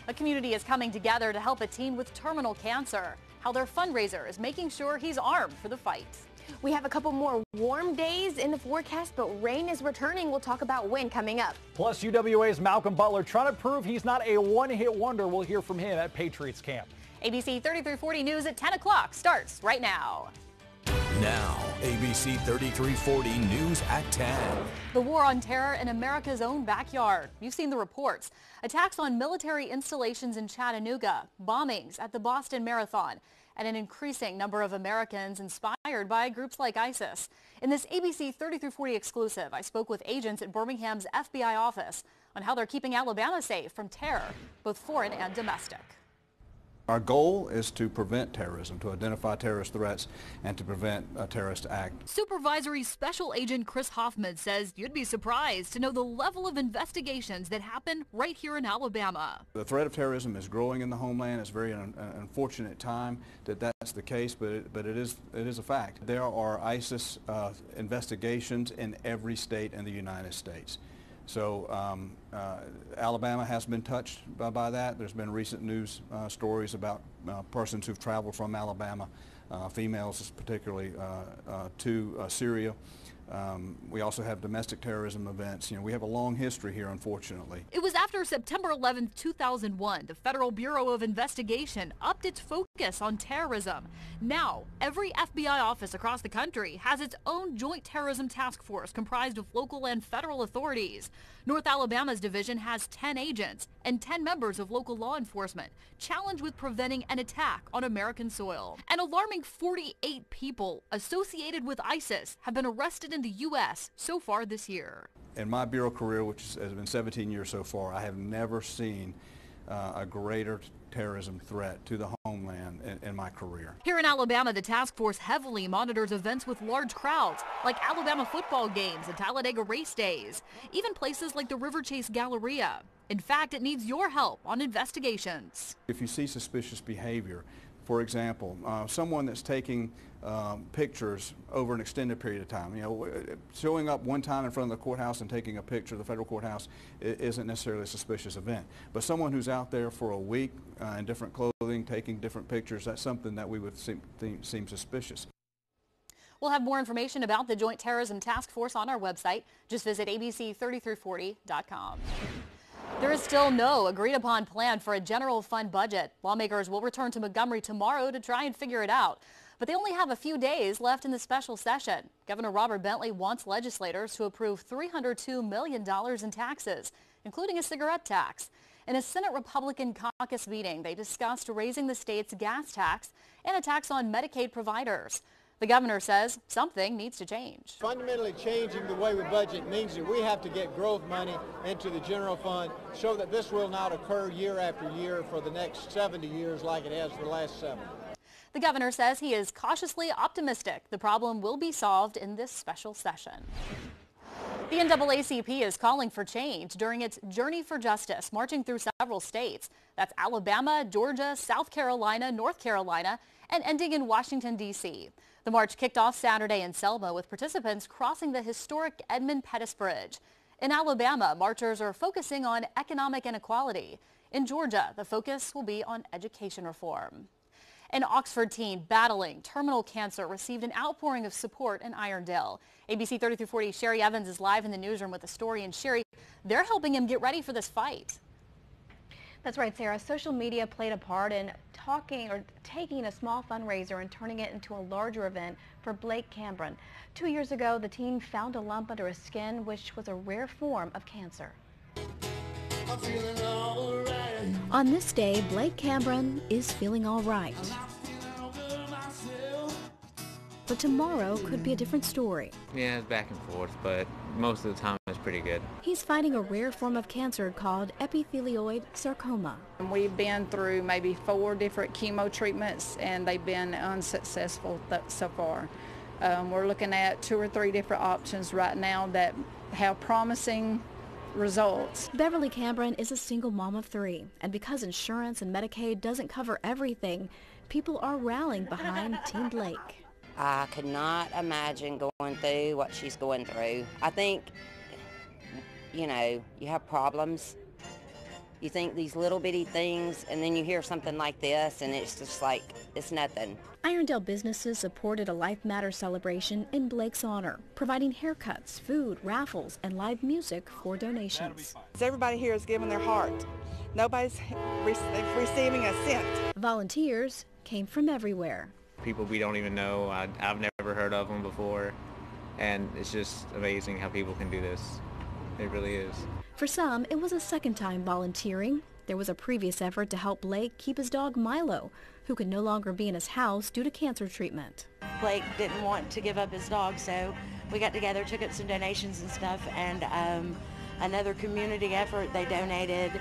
A community is coming together to help a teen with terminal cancer. How their fundraiser is making sure he's armed for the fight. We have a couple more warm days in the forecast, but rain is returning. We'll talk about when coming up. Plus, UWA's Malcolm Butler trying to prove he's not a one-hit wonder. We'll hear from him at Patriots Camp. ABC 3340 News at 10 o'clock starts right now. Now, ABC 3340 News at 10. The war on terror in America's own backyard. You've seen the reports. Attacks on military installations in Chattanooga, bombings at the Boston Marathon, and an increasing number of Americans inspired by groups like ISIS. In this ABC 3340 exclusive, I spoke with agents at Birmingham's FBI office on how they're keeping Alabama safe from terror, both foreign and domestic. Our goal is to prevent terrorism, to identify terrorist threats, and to prevent a terrorist act. Supervisory Special Agent Chris Hoffman says you'd be surprised to know the level of investigations that happen right here in Alabama. The threat of terrorism is growing in the homeland. It's very unfortunate time that that's the case, but it is a fact. There are ISIS investigations in every state in the United States. So Alabama has been touched by that. There's been recent news stories about persons who've traveled from Alabama, females particularly, to Syria. We also have domestic terrorism events. You know, we have a long history here, unfortunately. It was after September 11, 2001, the Federal Bureau of Investigation upped its focus on terrorism. Now, every FBI office across the country has its own joint terrorism task force comprised of local and federal authorities. North Alabama's division has 10 agents and 10 members of local law enforcement challenged with preventing an attack on American soil. An alarming 48 people associated with ISIS have been arrested in the U.S. so far this year. In my bureau career, which has been 17 years so far, I have never seen a greater terrorism threat to the homeland in my career. Here in Alabama, the task force heavily monitors events with large crowds, like Alabama football games and Talladega race days, even places like the River Chase Galleria. In fact, it needs your help on investigations. If you see suspicious behavior, for example, someone that's taking pictures over an extended period of time, you know, showing up one time in front of the courthouse and taking a picture, the federal courthouse, isn't necessarily a suspicious event. But someone who's out there for a week in different clothing, taking different pictures, that's something that we would seem suspicious. We'll have more information about the Joint Terrorism Task Force on our website. Just visit abc3340.com. There is still no agreed-upon plan for a general fund budget. Lawmakers will return to Montgomery tomorrow to try and figure it out. But they only have a few days left in the special session. Governor Robert Bentley wants legislators to approve $302 million in taxes, including a cigarette tax. In a Senate Republican caucus meeting, they discussed raising the state's gas tax and a tax on Medicaid providers. The governor says something needs to change. Fundamentally changing the way we budget means that we have to get growth money into the general fund so that this will not occur year after year for the next 70 years like it has for the last 7. The governor says he is cautiously optimistic the problem will be solved in this special session. The NAACP is calling for change during its Journey for Justice, marching through several states. That's Alabama, Georgia, South Carolina, North Carolina, and ending in Washington, D.C. The march kicked off Saturday in Selma with participants crossing the historic Edmund Pettus Bridge. In Alabama, marchers are focusing on economic inequality. In Georgia, the focus will be on education reform. An Oxford teen battling terminal cancer received an outpouring of support in Irondale. ABC 3340 Sherry Evans is live in the newsroom with the story. And Sherry, they're helping him get ready for this fight. That's right, Sarah. Social media played a part in taking a small fundraiser and turning it into a larger event for Blake Cameron. 2 years ago, the teen found a lump under his skin, which was a rare form of cancer. I'm feeling all right. On this day, Blake Cameron is feeling all right. But tomorrow could be a different story. Yeah, it's back and forth, but most of the time it's pretty good. He's fighting a rare form of cancer called epithelioid sarcoma. We've been through maybe 4 different chemo treatments, and they've been unsuccessful so far. We're looking at 2 or 3 different options right now that have promising results. Beverly Cameron is a single mom of 3, and because insurance and Medicaid doesn't cover everything, people are rallying behind Teen Blake. I could not imagine going through what she's going through. I think, you know, you have problems, You think these little bitty things, and then you hear something like this, and it's just like, it's nothing. Irondale businesses supported a Life Matters celebration in Blake's honor, providing haircuts, food, raffles, and live music for donations. Everybody here is giving their heart. Nobody's receiving a cent. Volunteers came from everywhere. People we don't even know. I've never heard of them before, and it's just amazing how people can do this. It really is. For some, it was a second time volunteering. There was a previous effort to help Blake keep his dog Milo, who could no longer be in his house due to cancer treatment. Blake didn't want to give up his dog, so we got together, took up some donations and stuff, and another community effort, they donated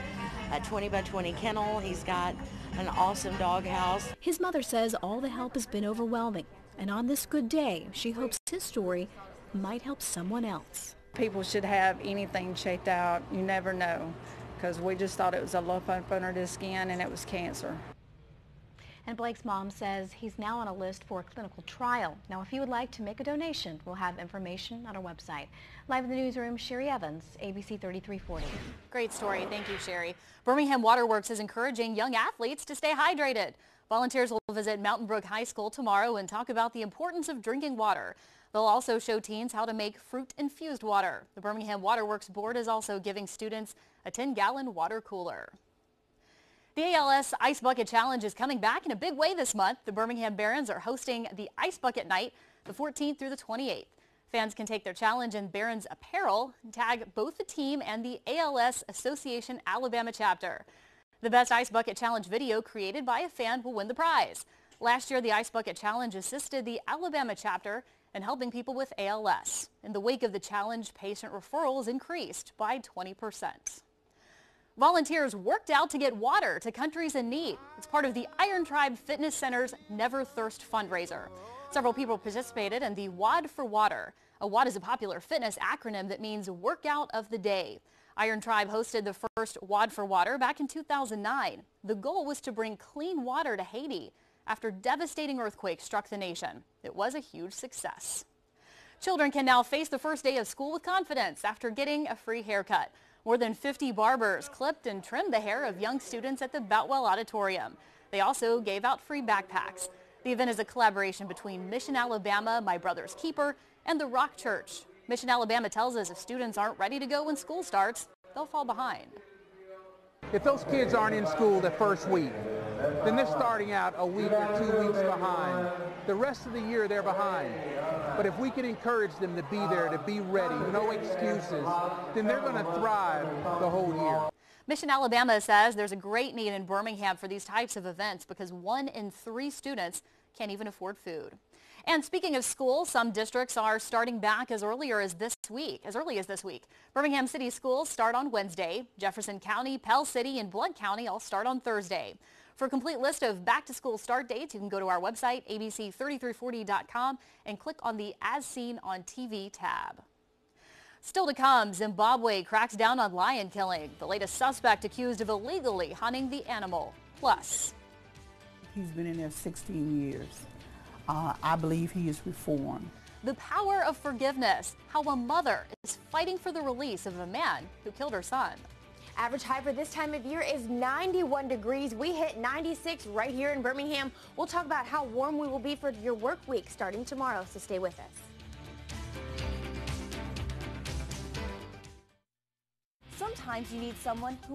a 20 by 20 kennel. He's got an awesome dog house. His mother says all the help has been overwhelming, and on this good day, she hopes his story might help someone else. People should have anything checked out. You never know, because we just thought it was a lump up under the skin and it was cancer. And Blake's mom says he's now on a list for a clinical trial. Now, if you would like to make a donation, we'll have information on our website. Live in the newsroom, Sherry Evans, ABC 3340. Great story. Thank you, Sherry. Birmingham Waterworks is encouraging young athletes to stay hydrated. Volunteers will visit Mountain Brook High School tomorrow and talk about the importance of drinking water. They'll also show teens how to make fruit-infused water. The Birmingham Waterworks Board is also giving students a 10-gallon water cooler. The ALS Ice Bucket Challenge is coming back in a big way this month. The Birmingham Barons are hosting the Ice Bucket Night the 14th through the 28th. Fans can take their challenge in Barons apparel and tag both the team and the ALS Association Alabama chapter. The best Ice Bucket Challenge video created by a fan will win the prize. Last year, the Ice Bucket Challenge assisted the Alabama chapter in helping people with ALS. In the wake of the challenge, patient referrals increased by 20%. Volunteers worked out to get water to countries in need. It's part of the Iron Tribe Fitness Center's Never Thirst fundraiser. Several people participated in the WOD for Water. A WOD is a popular fitness acronym that means workout of the day. Iron Tribe hosted the first WOD for Water back in 2009. The goal was to bring clean water to Haiti after devastating earthquakes struck the nation. It was a huge success. Children can now face the first day of school with confidence after getting a free haircut. More than 50 barbers clipped and trimmed the hair of young students at the Boutwell Auditorium. They also gave out free backpacks. The event is a collaboration between Mission Alabama, My Brother's Keeper, and the Rock Church. Mission Alabama tells us if students aren't ready to go when school starts, they'll fall behind. If those kids aren't in school the first week, then they're starting out a week or 2 weeks behind. The rest of the year they're behind. But if we can encourage them to be there, to be ready, no excuses, then they're going to thrive the whole year. Mission Alabama says there's a great need in Birmingham for these types of events because 1 in 3 students can't even afford food. And speaking of school, some districts are starting back as early as this week. Birmingham City schools start on Wednesday. Jefferson County, Pell City, and Blount County all start on Thursday. For a complete list of back-to-school start dates, you can go to our website, abc3340.com, and click on the As Seen on TV tab. Still to come, Zimbabwe cracks down on lion killing. The latest suspect accused of illegally hunting the animal. Plus, he's been in there 16 years. I believe he is reformed. The power of forgiveness, how a mother is fighting for the release of a man who killed her son. Average high for this time of year is 91 degrees. We hit 96 right here in Birmingham. We'll talk about how warm we will be for your work week starting tomorrow, so stay with us. Sometimes you need someone who